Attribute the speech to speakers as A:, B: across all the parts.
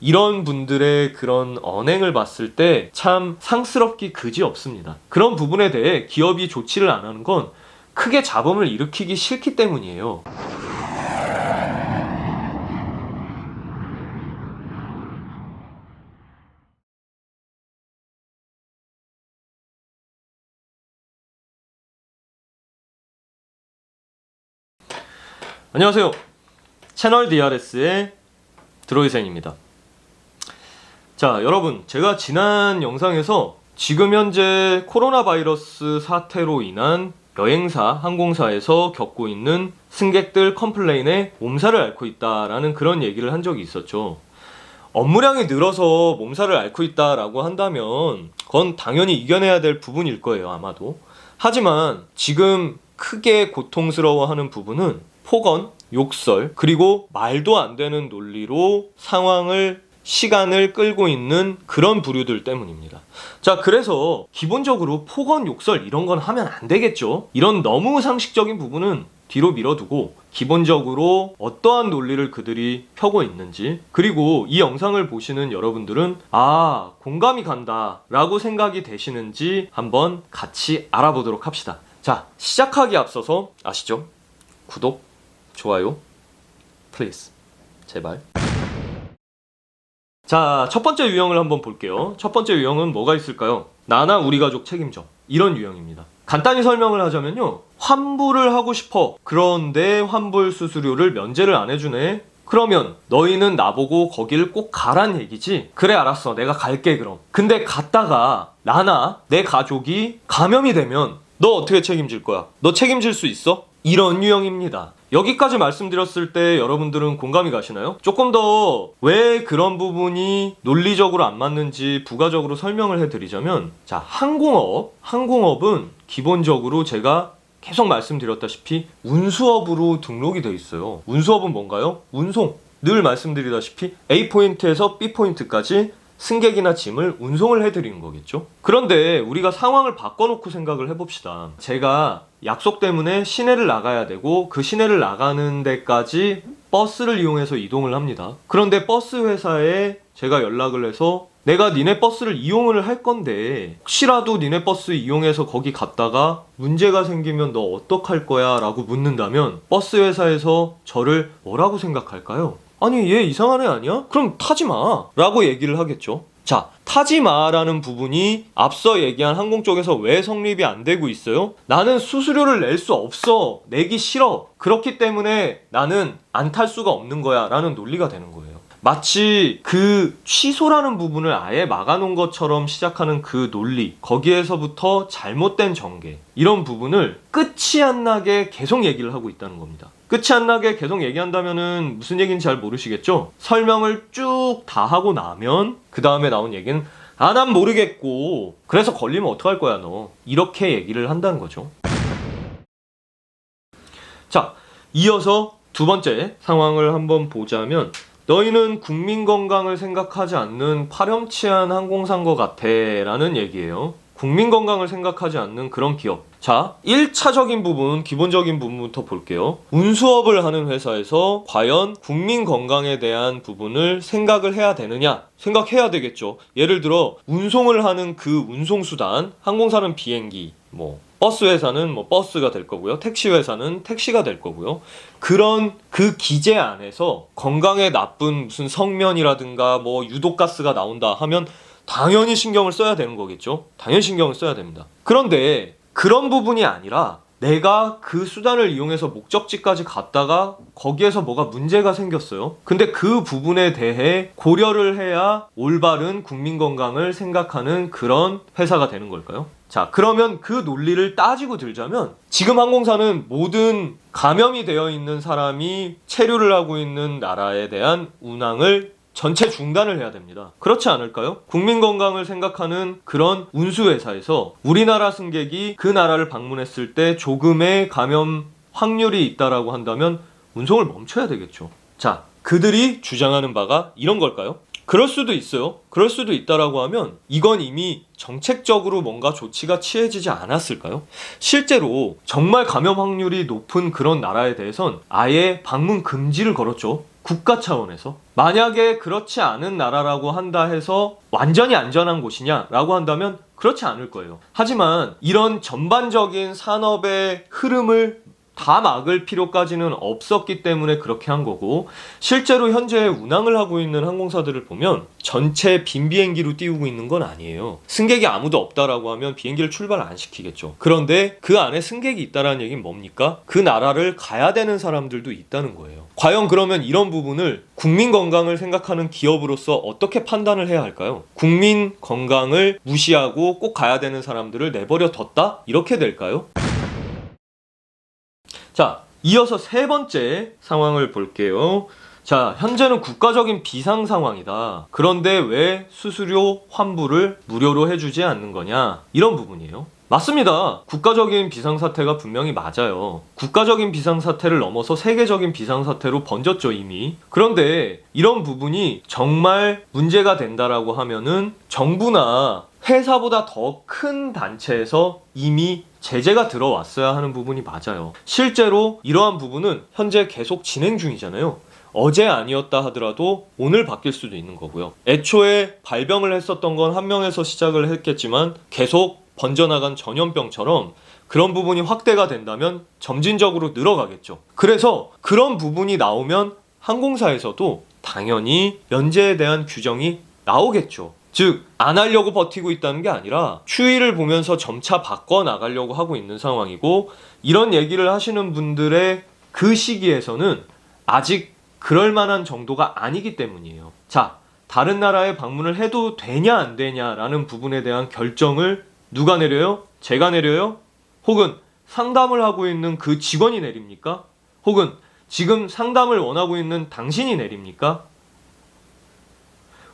A: 이런 분들의 그런 언행을 봤을 때 참 상스럽기 그지 없습니다. 그런 부분에 대해 기업이 조치를 안 하는 건 크게 잡음을 일으키기 싫기 때문이에요. 안녕하세요. 채널 DRS의 드로이센입니다. 자, 여러분, 제가 지난 영상에서 지금 현재 코로나 바이러스 사태로 인한 여행사, 항공사에서 겪고 있는 승객들 컴플레인에 몸살을 앓고 있다라는 그런 얘기를 한 적이 있었죠. 업무량이 늘어서 몸살을 앓고 있다라고 한다면 그건 당연히 이겨내야 될 부분일 거예요, 아마도. 하지만 지금 크게 고통스러워하는 부분은 폭언, 욕설, 그리고 말도 안 되는 논리로 시간을 끌고 있는 그런 부류들 때문입니다. 자, 그래서 기본적으로 폭언, 욕설 이런 건 하면 안 되겠죠. 이런 너무 상식적인 부분은 뒤로 밀어두고 기본적으로 어떠한 논리를 그들이 펴고 있는지, 그리고 이 영상을 보시는 여러분들은 공감이 간다 라고 생각이 되시는지 한번 같이 알아보도록 합시다. 자, 시작하기 앞서서 아시죠? 구독, 좋아요, 플리즈, 제발. 자, 첫 번째 유형을 한번 볼게요. 첫 번째 유형은 뭐가 있을까요? 나나 우리 가족 책임져. 이런 유형입니다. 간단히 설명을 하자면요, 환불을 하고 싶어. 그런데 환불 수수료를 면제를 안 해주네. 그러면 너희는 나보고 거길 꼭 가란 얘기지? 그래, 알았어, 내가 갈게. 그럼 근데 갔다가 나나 내 가족이 감염이 되면 너 어떻게 책임질 거야? 너 책임질 수 있어? 이런 유형입니다. 여기까지 말씀드렸을 때 여러분들은 공감이 가시나요? 조금 더 왜 그런 부분이 논리적으로 안 맞는지 부가적으로 설명을 해드리자면, 자, 항공업은 기본적으로 제가 계속 말씀드렸다시피 운수업으로 등록이 돼 있어요. 운수업은 뭔가요? 운송. 늘 말씀드리다시피 A포인트에서 B포인트까지 승객이나 짐을 운송을 해드리는 거겠죠. 그런데 우리가 상황을 바꿔놓고 생각을 해봅시다. 제가 약속 때문에 시내를 나가야 되고 그 시내를 나가는 데까지 버스를 이용해서 이동을 합니다. 그런데 버스 회사에 제가 연락을 해서 내가 니네 버스를 이용을 할 건데 혹시라도 니네 버스 이용해서 거기 갔다가 문제가 생기면 너 어떡할 거야? 라고 묻는다면 버스 회사에서 저를 뭐라고 생각할까요? 아니, 얘 이상한 애 아니야? 그럼 타지 마 라고 얘기를 하겠죠. 자, 타지 마라는 부분이 앞서 얘기한 항공 쪽에서 왜 성립이 안 되고 있어요? 나는 수수료를 낼 수 없어, 내기 싫어, 그렇기 때문에 나는 안 탈 수가 없는 거야 라는 논리가 되는 거예요. 마치 그 취소라는 부분을 아예 막아놓은 것처럼 시작하는 그 논리, 거기에서부터 잘못된 전개, 이런 부분을 끝이 안 나게 계속 얘기를 하고 있다는 겁니다. 끝이 안 나게 계속 얘기한다면은 무슨 얘기인지 잘 모르시겠죠? 설명을 쭉 다 하고 나면 그 다음에 나온 얘기는 난 모르겠고 그래서 걸리면 어떡할 거야 너, 이렇게 얘기를 한다는 거죠. 자, 이어서 두 번째 상황을 한번 보자면, 너희는 국민 건강을 생각하지 않는 파렴치한 항공사인 것 같아 라는 얘기예요. 국민 건강을 생각하지 않는 그런 기업. 자, 1차적인 부분, 기본적인 부분부터 볼게요. 운수업을 하는 회사에서 과연 국민 건강에 대한 부분을 생각을 해야 되느냐? 생각해야 되겠죠. 예를 들어 운송을 하는 그 운송수단, 항공사는 비행기, 버스 회사는 버스가 될 거고요. 택시 회사는 택시가 될 거고요. 그런 그 기재 안에서 건강에 나쁜 무슨 성면이라든가 유독가스가 나온다 하면 당연히 신경을 써야 되는 거겠죠. 당연히 신경을 써야 됩니다. 그런데 그런 부분이 아니라 내가 그 수단을 이용해서 목적지까지 갔다가 거기에서 뭐가 문제가 생겼어요. 근데 그 부분에 대해 고려를 해야 올바른 국민 건강을 생각하는 그런 회사가 되는 걸까요? 자, 그러면 그 논리를 따지고 들자면 지금 항공사는 모든 감염이 되어 있는 사람이 체류를 하고 있는 나라에 대한 운항을 전체 중단을 해야 됩니다. 그렇지 않을까요? 국민 건강을 생각하는 그런 운수회사에서 우리나라 승객이 그 나라를 방문했을 때 조금의 감염 확률이 있다라고 한다면 운송을 멈춰야 되겠죠. 자, 그들이 주장하는 바가 이런 걸까요? 그럴 수도 있어요. 그럴 수도 있다라고 하면 이건 이미 정책적으로 뭔가 조치가 취해지지 않았을까요? 실제로 정말 감염 확률이 높은 그런 나라에 대해선 아예 방문 금지를 걸었죠. 국가 차원에서. 만약에 그렇지 않은 나라라고 한다 해서 완전히 안전한 곳이냐라고 한다면 그렇지 않을 거예요. 하지만 이런 전반적인 산업의 흐름을 다 막을 필요까지는 없었기 때문에 그렇게 한 거고, 실제로 현재 운항을 하고 있는 항공사들을 보면 전체 빈 비행기로 띄우고 있는 건 아니에요. 승객이 아무도 없다라고 하면 비행기를 출발 안 시키겠죠. 그런데 그 안에 승객이 있다라는 얘기는 뭡니까? 그 나라를 가야 되는 사람들도 있다는 거예요. 과연 그러면 이런 부분을 국민 건강을 생각하는 기업으로서 어떻게 판단을 해야 할까요? 국민 건강을 무시하고 꼭 가야 되는 사람들을 내버려 뒀다? 이렇게 될까요? 자, 이어서 세 번째 상황을 볼게요. 자, 현재는 국가적인 비상 상황이다. 그런데 왜 수수료 환불을 무료로 해주지 않는 거냐? 이런 부분이에요. 맞습니다. 국가적인 비상사태가 분명히 맞아요. 국가적인 비상사태를 넘어서 세계적인 비상사태로 번졌죠, 이미. 그런데 이런 부분이 정말 문제가 된다라고 하면은 정부나 회사보다 더 큰 단체에서 이미 제재가 들어왔어야 하는 부분이 맞아요. 실제로 이러한 부분은 현재 계속 진행 중이잖아요. 어제 아니었다 하더라도 오늘 바뀔 수도 있는 거고요. 애초에 발병을 했었던 건 한 명에서 시작을 했겠지만 계속 번져나간 전염병처럼 그런 부분이 확대가 된다면 점진적으로 늘어가겠죠. 그래서 그런 부분이 나오면 항공사에서도 당연히 면제에 대한 규정이 나오겠죠. 즉, 안 하려고 버티고 있다는 게 아니라 추이를 보면서 점차 바꿔나가려고 하고 있는 상황이고, 이런 얘기를 하시는 분들의 그 시기에서는 아직 그럴 만한 정도가 아니기 때문이에요. 자, 다른 나라에 방문을 해도 되냐 안 되냐라는 부분에 대한 결정을 누가 내려요? 제가 내려요? 혹은 상담을 하고 있는 그 직원이 내립니까? 혹은 지금 상담을 원하고 있는 당신이 내립니까?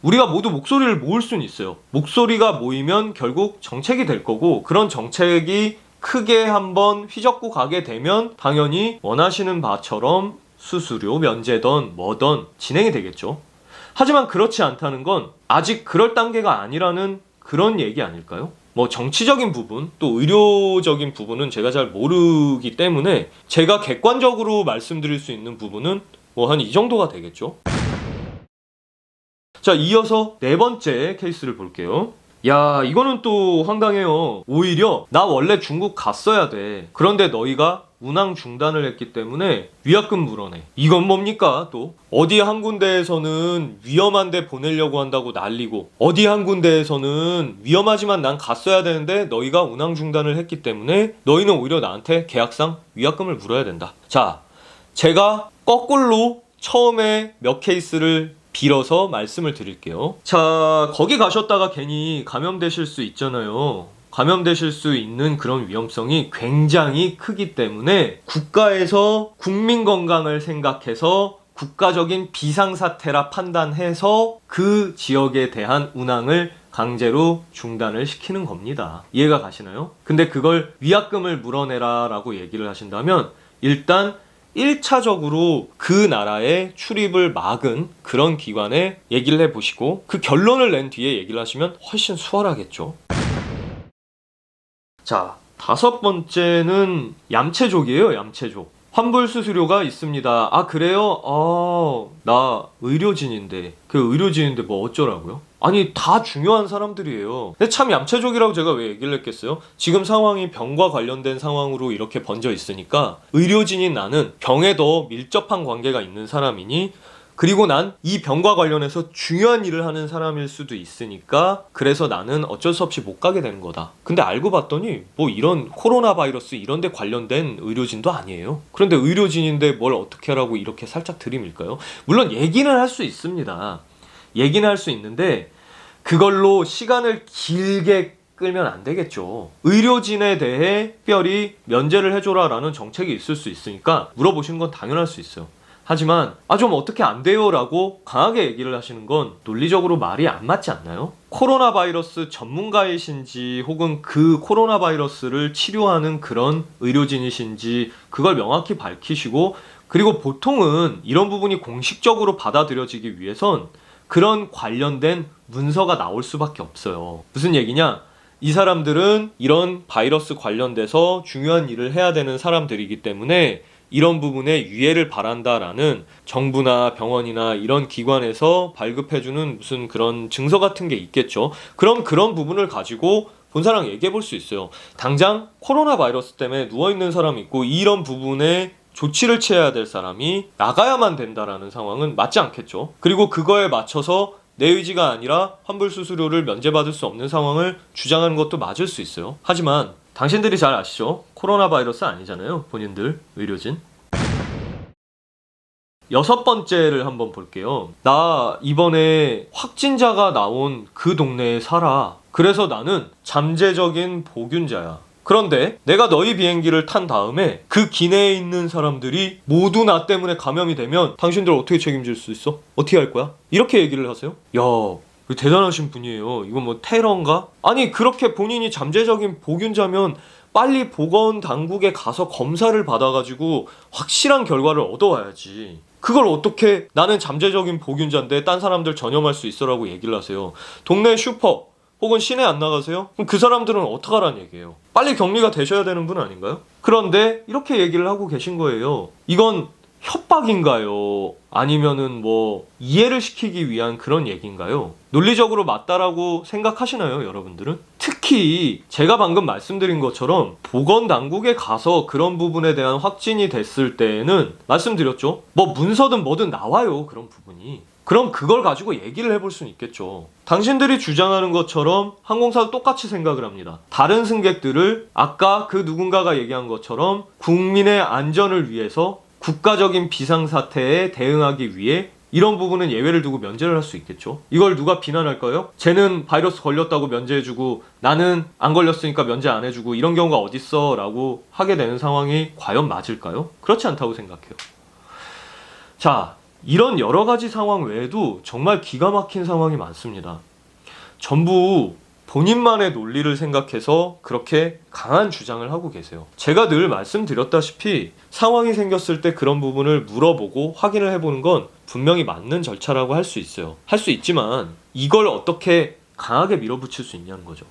A: 우리가 모두 목소리를 모을 수는 있어요. 목소리가 모이면 결국 정책이 될 거고, 그런 정책이 크게 한번 휘젓고 가게 되면 당연히 원하시는 바처럼 수수료 면제든 뭐든 진행이 되겠죠. 하지만 그렇지 않다는 건 아직 그럴 단계가 아니라는 그런 얘기 아닐까요? 뭐 정치적인 부분, 또 의료적인 부분은 제가 잘 모르기 때문에 제가 객관적으로 말씀드릴 수 있는 부분은 뭐 한 이 정도가 되겠죠. 자, 이어서 네 번째 케이스를 볼게요. 야, 이거는 또 황당해요. 오히려 나 원래 중국 갔어야 돼. 그런데 너희가 운항 중단을 했기 때문에 위약금 물어내. 이건 뭡니까? 또 어디 한 군데에서는 위험한 데 보내려고 한다고 난리고, 어디 한 군데에서는 위험하지만 난 갔어야 되는데 너희가 운항 중단을 했기 때문에 너희는 오히려 나한테 계약상 위약금을 물어야 된다. 자, 제가 거꾸로 처음에 몇 케이스를 빌어서 말씀을 드릴게요. 자, 거기 가셨다가 괜히 감염되실 수 있잖아요. 감염되실 수 있는 그런 위험성이 굉장히 크기 때문에 국가에서 국민 건강을 생각해서 국가적인 비상사태라 판단해서 그 지역에 대한 운항을 강제로 중단을 시키는 겁니다. 이해가 가시나요? 근데 그걸 위약금을 물어내라 라고 얘기를 하신다면 일단 1차적으로 그 나라의 출입을 막은 그런 기관에 얘기를 해보시고 그 결론을 낸 뒤에 얘기를 하시면 훨씬 수월하겠죠. 자, 다섯 번째는 얌체족이에요. 얌체족. 환불 수수료가 있습니다. 아, 그래요? 나 의료진인데. 그 의료진인데 뭐 어쩌라고요? 아니, 다 중요한 사람들이에요. 근데 참 얌체족이라고 제가 왜 얘기를 했겠어요? 지금 상황이 병과 관련된 상황으로 이렇게 번져 있으니까 의료진인 나는 병에 더 밀접한 관계가 있는 사람이니, 그리고 난 이 병과 관련해서 중요한 일을 하는 사람일 수도 있으니까 그래서 나는 어쩔 수 없이 못 가게 되는 거다. 근데 알고 봤더니 뭐 이런 코로나 바이러스 이런 데 관련된 의료진도 아니에요. 그런데 의료진인데 뭘 어떻게 하라고 이렇게 살짝 들이밀까요? 물론 얘기는 할 수 있습니다. 얘기는 할 수 있는데 그걸로 시간을 길게 끌면 안 되겠죠. 의료진에 대해 특별히 면제를 해줘라 라는 정책이 있을 수 있으니까 물어보시는 건 당연할 수 있어요. 하지만 좀 어떻게 안 돼요 라고 강하게 얘기를 하시는 건 논리적으로 말이 안 맞지 않나요? 코로나 바이러스 전문가이신지 혹은 그 코로나 바이러스를 치료하는 그런 의료진이신지 그걸 명확히 밝히시고, 그리고 보통은 이런 부분이 공식적으로 받아들여지기 위해선 그런 관련된 문서가 나올 수밖에 없어요. 무슨 얘기냐? 이 사람들은 이런 바이러스 관련돼서 중요한 일을 해야 되는 사람들이기 때문에 이런 부분에 유예를 바란다라는 정부나 병원이나 이런 기관에서 발급해주는 무슨 그런 증서 같은 게 있겠죠. 그럼 그런 부분을 가지고 본사랑 얘기해 볼 수 있어요. 당장 코로나 바이러스 때문에 누워있는 사람이 있고 이런 부분에 조치를 취해야 될 사람이 나가야만 된다라는 상황은 맞지 않겠죠. 그리고 그거에 맞춰서 내 의지가 아니라 환불수수료를 면제받을 수 없는 상황을 주장하는 것도 맞을 수 있어요. 하지만 당신들이 잘 아시죠? 코로나 바이러스 아니잖아요. 본인들, 의료진. 6번째를 한번 볼게요. 나 이번에 확진자가 나온 그 동네에 살아. 그래서 나는 잠재적인 보균자야. 그런데 내가 너희 비행기를 탄 다음에 그 기내에 있는 사람들이 모두 나 때문에 감염이 되면 당신들 어떻게 책임질 수 있어? 어떻게 할 거야? 이렇게 얘기를 하세요. 야, 대단하신 분이에요. 이건 뭐 테러인가? 아니, 그렇게 본인이 잠재적인 보균자면 빨리 보건당국에 가서 검사를 받아가지고 확실한 결과를 얻어와야지. 그걸 어떻게 나는 잠재적인 보균자인데 딴 사람들 전염할 수 있어라고 얘기를 하세요. 동네 슈퍼 혹은 시내 안 나가세요? 그럼 그 사람들은 어떡하라는 얘기예요? 빨리 격리가 되셔야 되는 분 아닌가요? 그런데 이렇게 얘기를 하고 계신 거예요. 이건 협박인가요? 아니면은 뭐 이해를 시키기 위한 그런 얘기인가요? 논리적으로 맞다라고 생각하시나요, 여러분들은? 특히 제가 방금 말씀드린 것처럼 보건당국에 가서 그런 부분에 대한 확진이 됐을 때에는 말씀드렸죠. 뭐 문서든 뭐든 나와요, 그런 부분이. 그럼 그걸 가지고 얘기를 해볼 수는 있겠죠. 당신들이 주장하는 것처럼 항공사도 똑같이 생각을 합니다. 다른 승객들을 아까 그 누군가가 얘기한 것처럼 국민의 안전을 위해서 국가적인 비상사태에 대응하기 위해 이런 부분은 예외를 두고 면제를 할 수 있겠죠. 이걸 누가 비난할까요? 쟤는 바이러스 걸렸다고 면제해주고 나는 안 걸렸으니까 면제 안 해주고 이런 경우가 어딨어 라고 하게 되는 상황이 과연 맞을까요? 그렇지 않다고 생각해요. 자, 이런 여러 가지 상황 외에도 정말 기가 막힌 상황이 많습니다. 전부 본인만의 논리를 생각해서 그렇게 강한 주장을 하고 계세요. 제가 늘 말씀드렸다시피 상황이 생겼을 때 그런 부분을 물어보고 확인을 해보는 건 분명히 맞는 절차라고 할 수 있어요. 할 수 있지만 이걸 어떻게 강하게 밀어붙일 수 있냐는 거죠.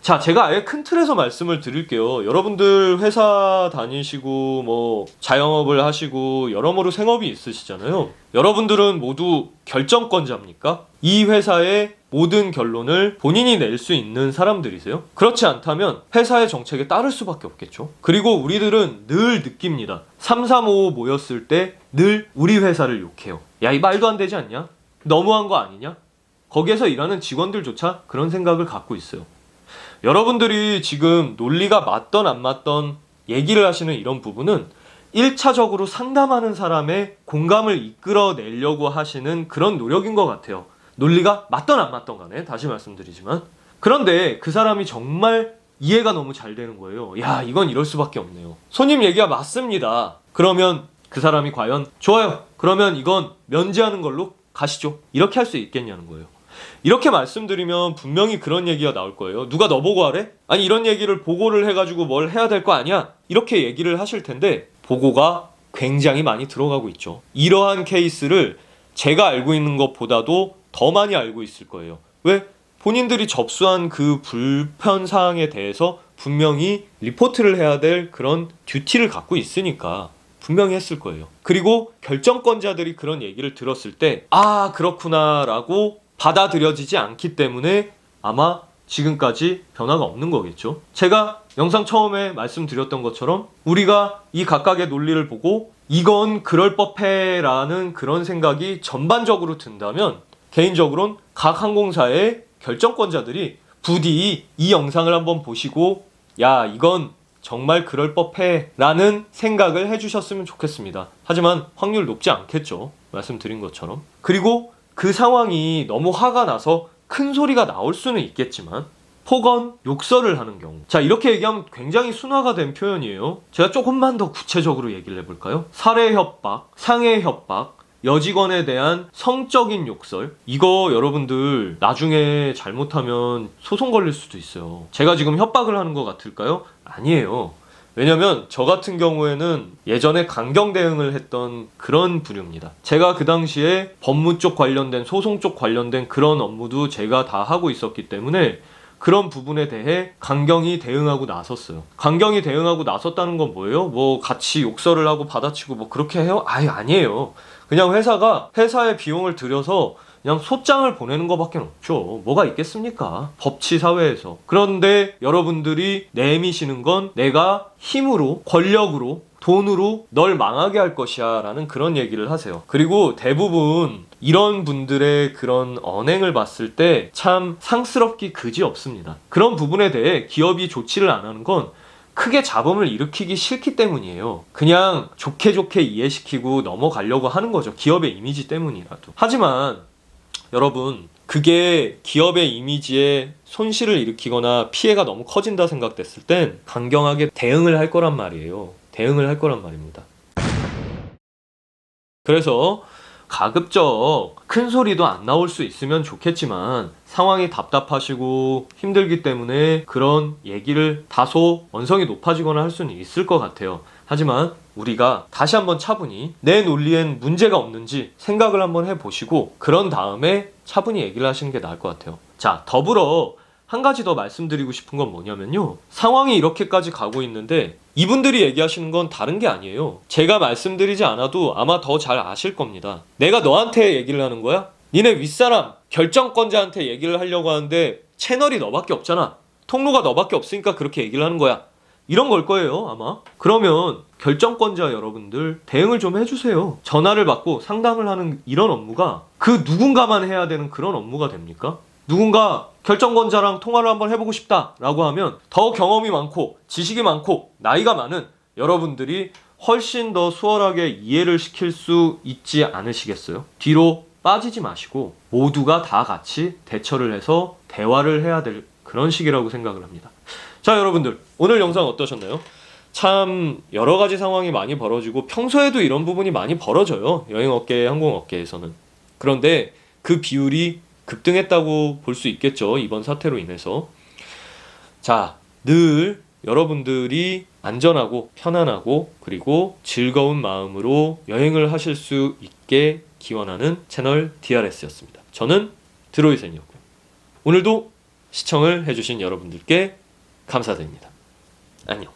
A: 자, 제가 아예 큰 틀에서 말씀을 드릴게요. 여러분들 회사 다니시고 뭐 자영업을 하시고 여러모로 생업이 있으시잖아요. 여러분들은 모두 결정권자입니까? 이 회사의 모든 결론을 본인이 낼 수 있는 사람들이세요? 그렇지 않다면 회사의 정책에 따를 수밖에 없겠죠. 그리고 우리들은 늘 느낍니다. 3355 모였을 때 늘 우리 회사를 욕해요. 야, 이 말도 안 되지 않냐? 너무한 거 아니냐? 거기에서 일하는 직원들조차 그런 생각을 갖고 있어요. 여러분들이 지금 논리가 맞던 안 맞던 얘기를 하시는 이런 부분은 1차적으로 상담하는 사람의 공감을 이끌어내려고 하시는 그런 노력인 것 같아요. 논리가 맞던 안 맞던 간에 다시 말씀드리지만. 그런데 그 사람이 정말 이해가 너무 잘 되는 거예요. 야, 이건 이럴 수밖에 없네요. 손님 얘기가 맞습니다. 그러면 그 사람이 과연 좋아요. 그러면 이건 면제하는 걸로 가시죠. 이렇게 할 수 있겠냐는 거예요. 이렇게 말씀드리면 분명히 그런 얘기가 나올 거예요. 누가 너 보고 하래? 아니, 이런 얘기를 보고를 해가지고 뭘 해야 될 거 아니야? 이렇게 얘기를 하실 텐데 보고가 굉장히 많이 들어가고 있죠. 이러한 케이스를 제가 알고 있는 것보다도 더 많이 알고 있을 거예요. 왜? 본인들이 접수한 그 불편사항에 대해서 분명히 리포트를 해야 될 그런 듀티를 갖고 있으니까 분명히 했을 거예요. 그리고 결정권자들이 그런 얘기를 들었을 때 아, 그렇구나 라고 받아들여지지 않기 때문에 아마 지금까지 변화가 없는 거겠죠. 제가 영상 처음에 말씀드렸던 것처럼 우리가 이 각각의 논리를 보고 이건 그럴 법해 라는 그런 생각이 전반적으로 든다면 개인적으로는 각 항공사의 결정권자들이 부디 이 영상을 한번 보시고 야, 이건 정말 그럴 법해 라는 생각을 해주셨으면 좋겠습니다. 하지만 확률 높지 않겠죠. 말씀드린 것처럼. 그리고 그 상황이 너무 화가 나서 큰 소리가 나올 수는 있겠지만 폭언, 욕설을 하는 경우, 자, 이렇게 얘기하면 굉장히 순화가 된 표현이에요. 제가 조금만 더 구체적으로 얘기를 해볼까요? 살해 협박, 상해 협박, 여직원에 대한 성적인 욕설, 이거 여러분들 나중에 잘못하면 소송 걸릴 수도 있어요. 제가 지금 협박을 하는 것 같을까요? 아니에요. 왜냐면 저 같은 경우에는 예전에 강경 대응을 했던 그런 부류입니다. 제가 그 당시에 법무 쪽 관련된 소송 쪽 관련된 그런 업무도 제가 다 하고 있었기 때문에 그런 부분에 대해 강경이 대응하고 나섰어요. 강경이 대응하고 나섰다는 건 뭐예요? 뭐 같이 욕설을 하고 받아치고 뭐 그렇게 해요? 아니에요. 그냥 회사가 회사의 비용을 들여서 그냥 소장을 보내는 것밖에 없죠. 뭐가 있겠습니까? 법치 사회에서. 그런데 여러분들이 내미시는 건 내가 힘으로, 권력으로, 돈으로 널 망하게 할 것이야 라는 그런 얘기를 하세요. 그리고 대부분 이런 분들의 그런 언행을 봤을 때 참 상스럽기 그지 없습니다. 그런 부분에 대해 기업이 조치를 안 하는 건 크게 잡음을 일으키기 싫기 때문이에요. 그냥 좋게 좋게 이해시키고 넘어가려고 하는 거죠. 기업의 이미지 때문이라도. 하지만 여러분, 그게 기업의 이미지에 손실을 일으키거나 피해가 너무 커진다 생각됐을 땐 강경하게 대응을 할 거란 말이에요. 대응을 할 거란 말입니다. 그래서 가급적 큰 소리도 안 나올 수 있으면 좋겠지만 상황이 답답하시고 힘들기 때문에 그런 얘기를 다소 언성이 높아지거나 할 수는 있을 것 같아요. 하지만 우리가 다시 한번 차분히 내 논리엔 문제가 없는지 생각을 한번 해보시고 그런 다음에 차분히 얘기를 하시는 게 나을 것 같아요. 자, 더불어 한 가지 더 말씀드리고 싶은 건 뭐냐면요. 상황이 이렇게까지 가고 있는데 이분들이 얘기하시는 건 다른 게 아니에요. 제가 말씀드리지 않아도 아마 더 잘 아실 겁니다. 내가 너한테 얘기를 하는 거야? 니네 윗사람 결정권자한테 얘기를 하려고 하는데 채널이 너밖에 없잖아. 통로가 너밖에 없으니까 그렇게 얘기를 하는 거야. 이런 걸 거예요, 아마. 그러면 결정권자 여러분들 대응을 좀 해주세요. 전화를 받고 상담을 하는 이런 업무가 그 누군가만 해야 되는 그런 업무가 됩니까? 누군가 결정권자랑 통화를 한번 해보고 싶다라고 하면 더 경험이 많고 지식이 많고 나이가 많은 여러분들이 훨씬 더 수월하게 이해를 시킬 수 있지 않으시겠어요? 뒤로 빠지지 마시고 모두가 다 같이 대처를 해서 대화를 해야 될 그런 시기라고 생각을 합니다. 자, 여러분들 오늘 영상 어떠셨나요? 참 여러 가지 상황이 많이 벌어지고 평소에도 이런 부분이 많이 벌어져요. 여행업계, 항공업계에서는. 그런데 그 비율이 급등했다고 볼 수 있겠죠. 이번 사태로 인해서. 자, 늘 여러분들이 안전하고 편안하고 그리고 즐거운 마음으로 여행을 하실 수 있게 기원하는 채널 DRS였습니다. 저는 드로이센이었고요. 오늘도 시청을 해주신 여러분들께 감사드립니다. 안녕.